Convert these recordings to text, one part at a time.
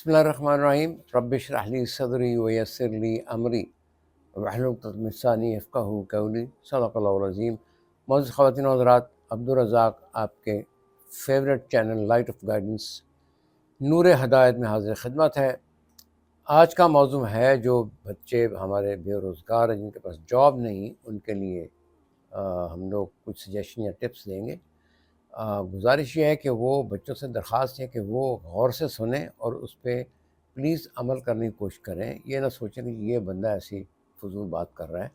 بسم اللہ الرحمن الرحیم رب اشرح لی صدری ویسر لی امری واحلل عقدۃ من لسانی یفقہوا قولی صدق اللہ العظیم۔ معزز خواتین و حضرات، عبدالرزاق آپ کے favourite channel light of guidance Noor Hidayat میں حاضر خدمت ہے۔ آج کا موضوع ہے جو بچے ہمارے بے روزگار ہیں، جن کے پاس جاب نہیں، ان کے لیے ہم لوگ کچھ سجیشن یا ٹپس دیں گے۔ گزارش یہ ہے کہ وہ بچوں سے درخواست ہے کہ وہ غور سے سنیں اور اس پہ پلیز عمل کرنے کی کوشش کریں۔ یہ نہ سوچیں کہ یہ بندہ ایسی فضول بات کر رہا ہے۔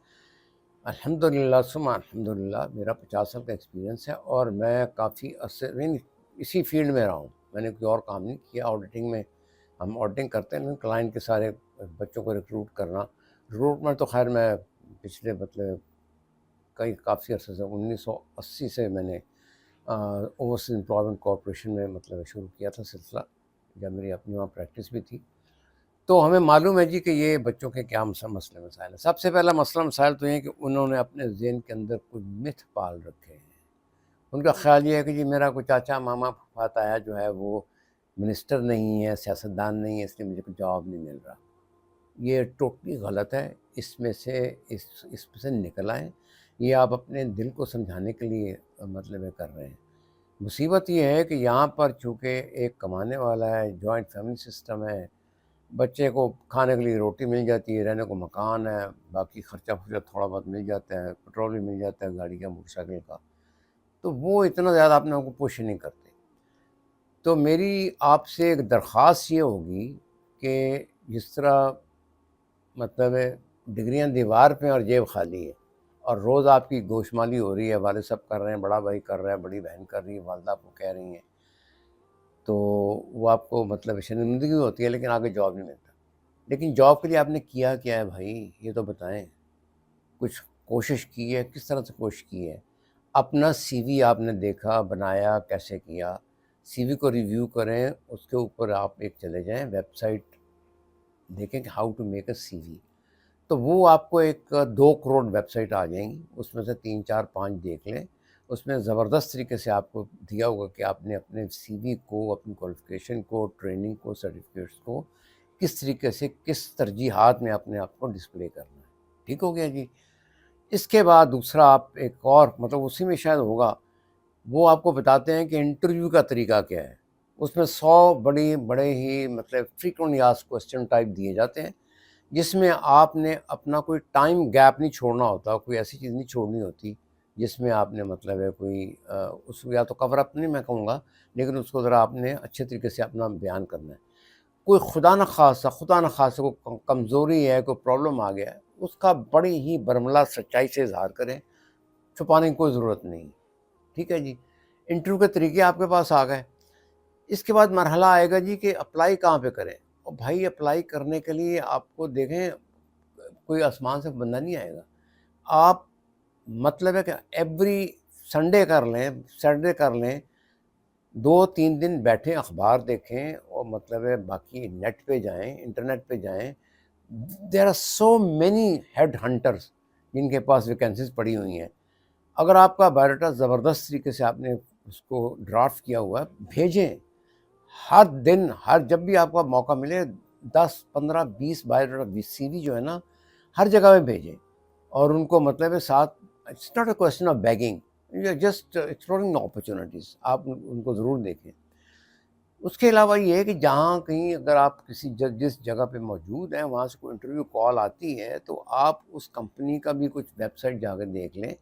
الحمدللہ ثم الحمدللہ میرا 50 سال کا ایکسپیرینس ہے اور میں کافی عرصے اسی فیلڈ میں رہا ہوں۔ میں نے کوئی اور کام نہیں کیا۔ آڈیٹنگ میں ہم آڈیٹنگ کرتے ہیں، لیکن کلائنٹ کے سارے بچوں کو ریکروٹ کرنا، ریکروٹمنٹ تو خیر میں پچھلے کافی عرصے سے 1980 سے میں نے اوورسیز امپلائمنٹ کارپوریشن میں شروع کیا تھا سلسلہ، جب میری اپنی وہاں پریکٹس بھی تھی۔ تو ہمیں معلوم ہے جی کہ یہ بچوں کے کیا مسئلے مسائل ہیں۔ سب سے پہلا مسئلہ مسائل تو یہ ہے کہ انہوں نے اپنے ذہن کے اندر کوئی متھ پال رکھے ہیں۔ ان کا خیال یہ ہے کہ جی میرا کوئی چاچا ماما پھوپھا تایا جو ہے وہ منسٹر نہیں ہے، سیاستدان نہیں ہے، اس لیے مجھے کوئی جاب نہیں مل رہا۔ یہ ٹوٹلی غلط ہے۔ اس میں سے نکل آئیں۔ یہ آپ اپنے دل کو سمجھانے کے لیے کر رہے ہیں۔ مصیبت یہ ہے کہ یہاں پر چونکہ ایک کمانے والا ہے، جوائنٹ فیملی سسٹم ہے، بچے کو کھانے کے لیے روٹی مل جاتی ہے، رہنے کو مکان ہے، باقی خرچہ تھوڑا بہت مل جاتا ہے، پیٹرول بھی مل جاتا ہے گاڑی کا، موٹر سائیکل کا، تو وہ اتنا زیادہ اپنے کو پوش نہیں کرتے۔ تو میری آپ سے ایک درخواست یہ ہوگی کہ جس طرح ڈگریاں دیوار پہ اور جیب خالی ہے، اور روز آپ کی گوشمالی ہو رہی ہے، والد صاحب کر رہے ہیں، بڑا بھائی کر رہا ہے، بڑی بہن کر رہی ہے، والدہ آپ کو کہہ رہی ہیں، تو وہ آپ کو شرمندگی ہوتی ہے، لیکن آگے جاب نہیں ملتا۔ لیکن جاب کے لیے آپ نے کیا ہے بھائی، یہ تو بتائیں۔ کچھ کوشش کی ہے؟ کس طرح سے کوشش کی ہے؟ اپنا سی وی آپ نے دیکھا، بنایا، کیسے کیا؟ سی وی کو ریویو کریں، اس کے اوپر آپ ایک چلے جائیں ویب سائٹ دیکھیں کہ ہاؤ ٹو میک اے سی وی، تو وہ آپ کو ایک 2 کروڑ ویب سائٹ آ جائیں گی، اس میں سے 3 4 5 دیکھ لیں۔ اس میں زبردست طریقے سے آپ کو دیا ہوگا کہ آپ نے اپنے سی وی کو، اپنی کوالیفیکیشن کو، ٹریننگ کو، سرٹیفکیٹس کو کس طریقے سے، کس ترجیحات میں اپنے آپ کو ڈسپلے کرنا ہے۔ ٹھیک ہو گیا جی۔ اس کے بعد دوسرا آپ ایک اور اسی میں شاید ہوگا، وہ آپ کو بتاتے ہیں کہ انٹرویو کا طریقہ کیا ہے۔ اس میں 100 بڑے ہی فریکوینٹلی آسکڈ کوسچن ٹائپ دیے جاتے ہیں، جس میں آپ نے اپنا کوئی ٹائم گیپ نہیں چھوڑنا ہوتا، کوئی ایسی چیز نہیں چھوڑنی ہوتی جس میں آپ نے کوئی اس کو یا تو کور اپ نہیں میں کہوں گا، لیکن اس کو ذرا آپ نے اچھے طریقے سے اپنا بیان کرنا ہے۔ کوئی خدا نخواستہ کوئی کمزوری ہے، کوئی پرابلم آ گیا ہے، اس کا بڑی ہی برملا سچائی سے اظہار کریں، چھپانے کی کوئی ضرورت نہیں۔ ٹھیک ہے جی۔ انٹرویو کے طریقے آپ کے پاس آ گئے۔ اس کے بعد مرحلہ آئے گا جی کہ اپلائی کہاں پہ کریں۔ اور بھائی اپلائی کرنے کے لیے آپ کو دیکھیں، کوئی آسمان سے بندہ نہیں آئے گا۔ آپ ہے کہ ایوری سنڈے کر لیں، سیٹرڈے کر لیں، 2-3 دن بیٹھیں، اخبار دیکھیں، اور باقی نیٹ پہ جائیں، انٹرنیٹ پہ جائیں۔ There are so many head hunters جن کے پاس ویکینسیز پڑی ہوئی ہیں۔ اگر آپ کا بایوڈاٹا زبردست طریقے سے آپ نے اس کو ڈرافٹ کیا ہوا ہے، بھیجیں۔ ہر دن، جب بھی آپ کا موقع ملے، 10 15 20 بایوڈاٹا سی وی جو ہے نا، ہر جگہ میں بھیجیں، اور ان کو ساتھ it's not a question of begging, you are just exploring opportunities, آپ ان کو ضرور دیکھیں۔ اس کے علاوہ یہ ہے کہ جہاں کہیں اگر آپ جس جگہ پہ موجود ہیں وہاں سے کوئی انٹرویو کال آتی ہے، تو آپ اس کمپنی کا بھی کچھ ویب سائٹ جا کے دیکھ لیں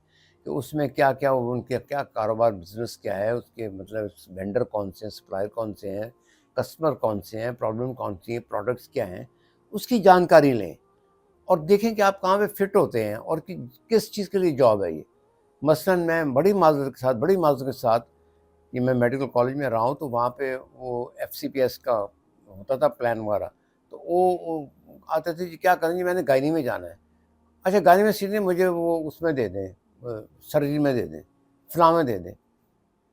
کہ اس میں کیا ان کے کیا کاروبار، بزنس کیا ہے، اس کے وینڈر کون سے ہیں، سپلائر کون سے ہیں، کسٹمر کون سے ہیں، پرابلم کون سی ہیں، پروڈکٹس کیا ہیں، اس کی جانکاری لیں اور دیکھیں کہ آپ کہاں پہ فٹ ہوتے ہیں اور کس چیز کے لیے جاب ہے یہ۔ مثلاً میں بڑی معذرت کے ساتھ کہ میں میڈیکل کالج میں رہا ہوں، تو وہاں پہ وہ FCPS کا ہوتا تھا پلان وغیرہ، تو وہ آتے تھے جی کیا کریں، جی میں نے گائنی میں جانا ہے۔ اچھا گائنی میں سیدھے مجھے وہ اس میں دے دیں، سرجری میں دے دیں، فلاں میں دے دیں۔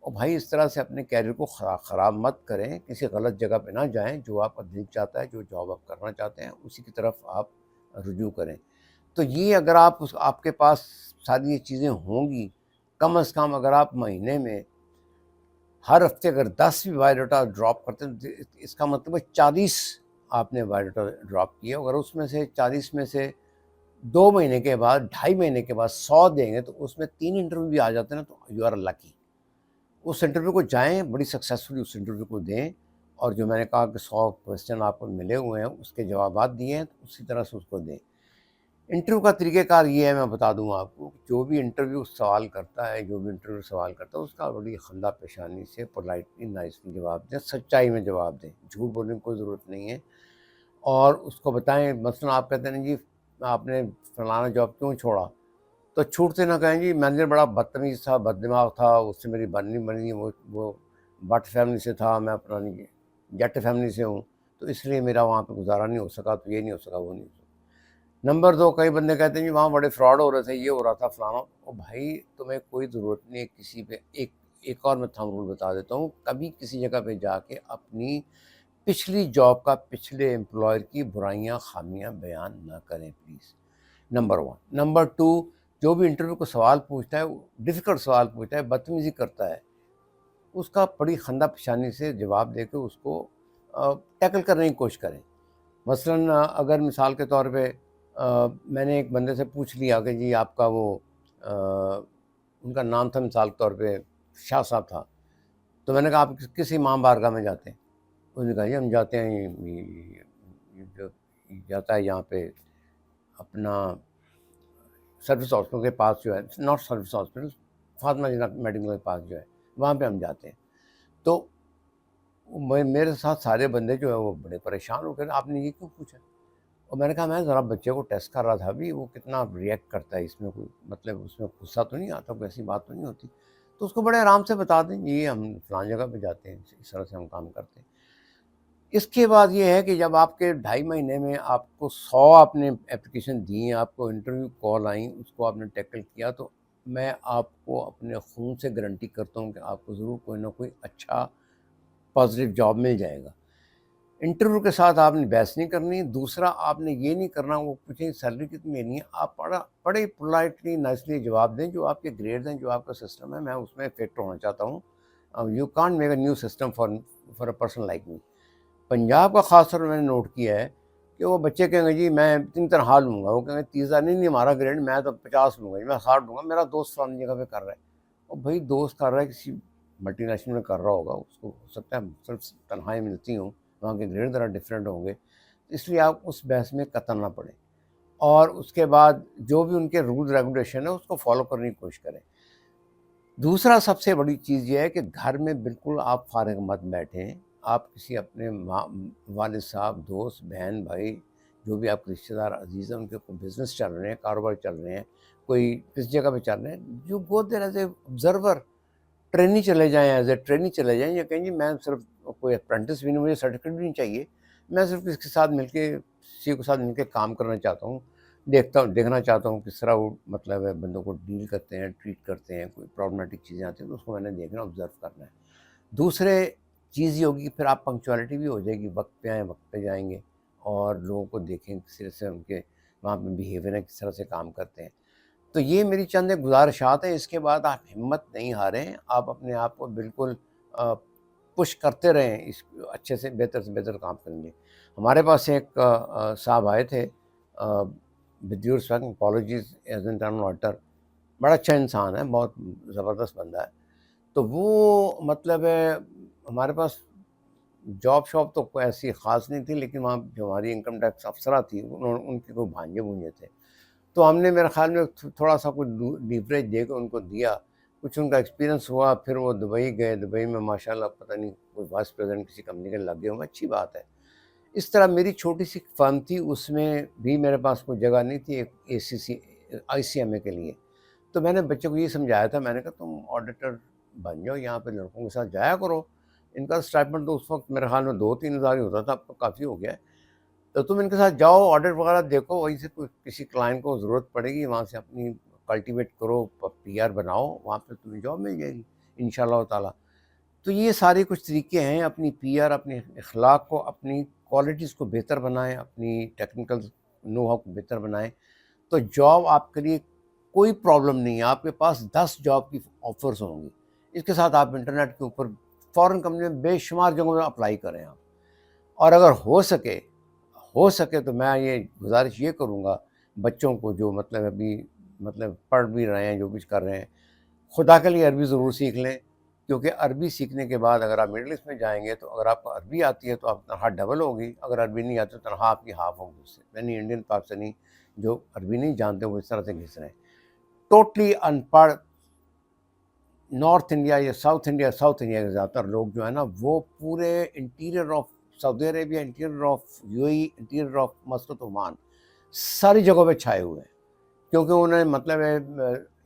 اور بھائی اس طرح سے اپنے کیریئر کو خراب مت کریں، کسی غلط جگہ پہ نہ جائیں۔ جو آپ کا دل چاہتا ہے، جو جاب آپ کرنا چاہتے ہیں، اسی کی طرف آپ رجوع کریں۔ تو یہ اگر آپ کے پاس ساری یہ چیزیں ہوں گی، کم از کم اگر آپ مہینے میں ہر ہفتے اگر 10 بھی بایوڈاٹا ڈراپ کرتے ہیں، اس کا مطلب ہے 40 آپ نے بایوڈاٹا ڈراپ کیا، اگر اس میں سے 40 میں سے 2 مہینے کے بعد 2.5 مہینے کے بعد 100 دیں گے تو اس میں 3 انٹرویو بھی آ جاتے ہیں نا، تو یو آر لکی. اس انٹرویو کو جائیں، بڑی سکسیسفلی اس انٹرویو کو دیں، اور جو میں نے کہا کہ 100 کویسچن آپ کو ملے ہوئے ہیں اس کے جوابات دیے ہیں، تو اسی طرح سے اس کو دیں. انٹرویو کا طریقہ کار یہ ہے، میں بتا دوں آپ کو، جو بھی انٹرویو سوال کرتا ہے، اس کا بڑی خندہ پیشانی سے پولائٹلی نائسلی جواب دیں، سچائی میں جواب دیں، جھوٹ بولنے کی کوئی ضرورت نہیں ہے. اور اس کو بتائیں، مثلا آپ کہتے ہیں جی آپ نے فلانا جاب کیوں چھوڑا، تو چھوٹتے نہ کہیں جی مینیجر بڑا بدتمیز تھا، بد دماغ تھا، اس سے میری بننی بنی، وہ بٹ فیملی سے تھا، میں پرانی جٹ فیملی سے ہوں، تو اس لیے میرا وہاں پہ گزارا نہیں ہو سکا، تو یہ نہیں ہو سکا، وہ نہیں ہو سکا. نمبر 2، کئی بندے کہتے ہیں جی وہاں بڑے فراڈ ہو رہے تھے، یہ ہو رہا تھا فلانا. او بھائی تمہیں کوئی ضرورت نہیں ہے کسی پہ. ایک اور میں تھم رول بتا دیتا ہوں، کبھی کسی جگہ پہ جا کے اپنی پچھلی جاب کا، پچھلے امپلائر کی برائیاں، خامیاں بیان نہ کریں پلیز. نمبر 1. نمبر 2، جو بھی انٹرویو کو سوال پوچھتا ہے، ڈیفیکلٹ سوال پوچھتا ہے، بدتمیزی کرتا ہے، اس کا بڑی خندہ پیشانی سے جواب دے کے اس کو ٹیکل کرنے کی کوشش کریں. مثلا اگر مثال کے طور پہ میں نے ایک بندے سے پوچھ لیا کہ جی آپ کا وہ ان کا نام تھا مثال کے طور پہ شاہ صاحب تھا، تو میں نے کہا آپ کس امام بارگاہ میں جاتے ہیں؟ انہوں نے کہا جی ہم جاتے ہیں جو جاتا ہے یہاں پہ اپنا سروس ہاسپٹل کے پاس جو ہے، not service hospital, Fatima Jinnah medical کے پاس جو ہے، وہاں پہ ہم جاتے ہیں. تو میرے ساتھ سارے بندے جو ہے وہ بڑے پریشان ہو گئے، آپ نے یہ کیوں پوچھا؟ اور میں نے کہا میں ذرا بچے کو ٹیسٹ کر رہا تھا ابھی، وہ کتنا ریئیکٹ کرتا ہے، اس میں کوئی مطلب اس میں غصہ تو نہیں آتا، کوئی ایسی بات تو نہیں ہوتی. تو اس کو بڑے آرام سے بتا دیں یہ ہم فلان جگہ پہ جاتے ہیں، اس طرح سے ہم کام کرتے ہیں. اس کے بعد یہ ہے کہ جب آپ کے 2.5 مہینے میں آپ کو 100 آپ نے اپلیکیشن دی ہیں، آپ کو انٹرویو کال آئیں، اس کو آپ نے ٹیکل کیا، تو میں آپ کو اپنے خون سے گارنٹی کرتا ہوں کہ آپ کو ضرور کوئی نہ کوئی اچھا پازیٹیو جاب مل جائے گا. انٹرویو کے ساتھ آپ نے بحث نہیں کرنی. دوسرا، آپ نے یہ نہیں کرنا وہ پوچھیں سیلری کتنی لینی ہے، آپ بڑے پولائٹلی نائسلی جواب دیں. جو آپ کے گریڈ ہیں، جو آپ کا سسٹم ہے، میں اس میں فٹ ہونا چاہتا ہوں. You can't make a new system for a person like me. Punjab کا خاص طور میں نے نوٹ کیا ہے کہ وہ بچے کہیں گے جی میں 3 تنخواہ لوں گا، وہ کہیں گے 30 نہیں ہمارا گریڈ، میں تو 50 لوں گا جی، میں 60 لوں گا، میرا دوست فلانی جگہ پہ کر رہا ہے. اور بھائی دوست کر رہا ہے کسی ملٹی نیشنل میں کر رہا ہوگا، اس کو ہو سکتا ہے صرف تنخواہیں ملتی ہوں، وہاں کے گریڈ ذرا ڈفرینٹ ہوں گے، اس لیے آپ اس بحث میں قطع نہ پڑیں. اور اس کے بعد جو بھی ان کے رول ریگولیشن ہے اس کو فالو کرنے کی کوشش کریں. دوسرا سب سے بڑی چیز یہ ہے کہ گھر میں بالکل آپ فارغ مت بیٹھیں. آپ کسی اپنے والد صاحب، دوست، بہن، بھائی، جو بھی آپ کے رشتہ دار عزیز ہیں، ان کے کوئی بزنس چل رہے ہیں، کاروبار چل رہے ہیں، کوئی کس جگہ پہ چل رہے ہیں، جو گو دیر ایز اے آبزرور ٹریننگ چلے جائیں، ایز اے ٹریننگ چلے جائیں، یا کہیں جی میں صرف کوئی اپرینٹس بھی نہیں، مجھے سرٹیفکیٹ بھی نہیں چاہیے، میں صرف اس کے ساتھ مل کے کسی کے ساتھ مل کے کام کرنا چاہتا ہوں، دیکھنا چاہتا ہوں کس طرح وہ مطلب ہے بندوں کو ڈیل کرتے ہیں، ٹریٹ کرتے ہیں، کوئی پرابلمٹک چیزیں آتی ہیں تو اس کو میں نے دیکھنا، آبزرو کرنا ہے. دوسرے چیز یہ ہوگی کہ پھر آپ پنکچوالٹی بھی ہو جائے گی، وقت پہ آئیں، وقت پہ جائیں گے، اور لوگوں کو دیکھیں کس طرح سے ان کے وہاں پہ بیہیویئر ہے، کس طرح سے کام کرتے ہیں. تو یہ میری چند ایک گزارشات ہیں. اس کے بعد آپ ہمت نہیں ہاریں، آپ اپنے آپ کو بالکل پش کرتے رہیں، اس اچھے سے بہتر کام کریں گے. ہمارے پاس ایک صاحب آئے تھے، with due respect, apologies, as an internal auditor, بڑا اچھا انسان ہے، بہت زبردست بندہ ہے. تو وہ مطلب ہے ہمارے پاس جاب شاپ تو کوئی ایسی خاص نہیں تھی، لیکن وہاں جو ہماری انکم ٹیکس افسرہ تھی ان کے کوئی بھانجے بھونجے تھے، تو ہم نے میرے خیال میں تھوڑا سا کوئی لیوریج دے کے ان کو دیا، کچھ ان کا ایکسپیرینس ہوا. پھر وہ دبئی گئے، دبئی میں ماشاءاللہ پتہ نہیں کوئی وائس پریزیڈنٹ کسی کمپنی کے لگ گئے ہوں، اچھی بات ہے. اس طرح میری چھوٹی سی فرم تھی، اس میں بھی میرے پاس کوئی جگہ نہیں تھی ایک ICMA کے لیے. تو میں نے بچے کو یہ سمجھایا تھا، میں نے کہا تم آڈیٹر بن جاؤ، یہاں پہ لڑکوں کے ساتھ جایا کرو، ان کا اسٹائپنڈ تو اس وقت میرے خیال میں 2-3 ہزار ہی ہوتا تھا، اب تو کافی ہو گیا ہے. تو تم ان کے ساتھ جاؤ، آڈٹ وغیرہ دیکھو، وہیں سے کسی کلائنٹ کو ضرورت پڑے گی، وہاں سے اپنی کلٹیویٹ کرو، PR بناؤ، وہاں پہ تمہیں جاب مل جائے گی انشاءاللہ تعالیٰ. تو یہ سارے کچھ طریقے ہیں، اپنی PR، اپنے اخلاق کو، اپنی کوالٹیز کو بہتر بنائیں، اپنی ٹیکنیکل نو ہاؤ کو بہتر بنائیں، تو جاب آپ کے لیے کوئی پرابلم نہیں ہے. آپ کے پاس 10 جاب کی آفرز ہوں گی. اس کے ساتھ آپ انٹرنیٹ کے اوپر فورن کمپنی میں بے شمار جگہوں میں اپلائی کریں آپ. اور اگر ہو سکے ہو سکے تو میں یہ گزارش یہ کروں گا بچوں کو جو مطلب ابھی مطلب پڑھ بھی رہے ہیں، جو کچھ کر رہے ہیں، خدا کے لیے عربی ضرور سیکھ لیں، کیونکہ عربی سیکھنے کے بعد اگر آپ مڈل ایسٹ میں جائیں گے تو اگر آپ کو عربی آتی ہے تو آپ تنخواہ ڈبل ہوگی، اگر عربی نہیں آتی تو تنخواہ آپ کی ہاف ہوگی اس سے. یعنی انڈین پاکستانی جو عربی نہیں جانتے وہ اس طرح سے گھس رہے ہیں. ٹوٹلی ان پڑھ نارتھ انڈیا یا ساؤتھ انڈیا کے زیادہ تر لوگ جو ہے نا وہ پورے انٹیریئر آف سعودی عربیہ، interior of U A E, interior of مسقط عمان، ساری جگہوں پہ چھائے ہوئے ہیں، کیونکہ انہیں مطلب ہے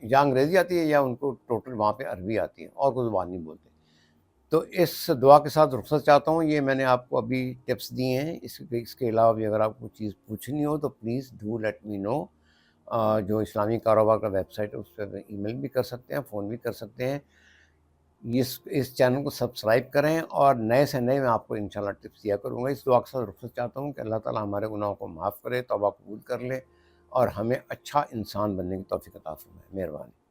یا انگریزی آتی ہے یا ان کو ٹوٹل وہاں پہ عربی آتی ہے اور کوئی زبان نہیں بولتے. تو اس دعا کے ساتھ رخصت چاہتا ہوں. یہ میں نے آپ کو ابھی ٹپس دیے ہیں، اس کے علاوہ بھی اگر آپ کو چیز پوچھنی ہو تو پلیز ڈو لیٹ می نو. جو اسلامی کاروبار کا ویب سائٹ ہے اس پہ ای میل بھی کر سکتے ہیں، فون بھی کر سکتے ہیں. اس چینل کو سبسکرائب کریں اور نئے سے نئے میں آپ کو انشاءاللہ ٹپس دیا کروں گا. اس دعا کے ساتھ رخصت چاہتا ہوں کہ اللہ تعالیٰ ہمارے گناہوں کو معاف کرے، توبہ قبول کر لے اور ہمیں اچھا انسان بننے کی توفیق عطا فرمائے. مہربانی.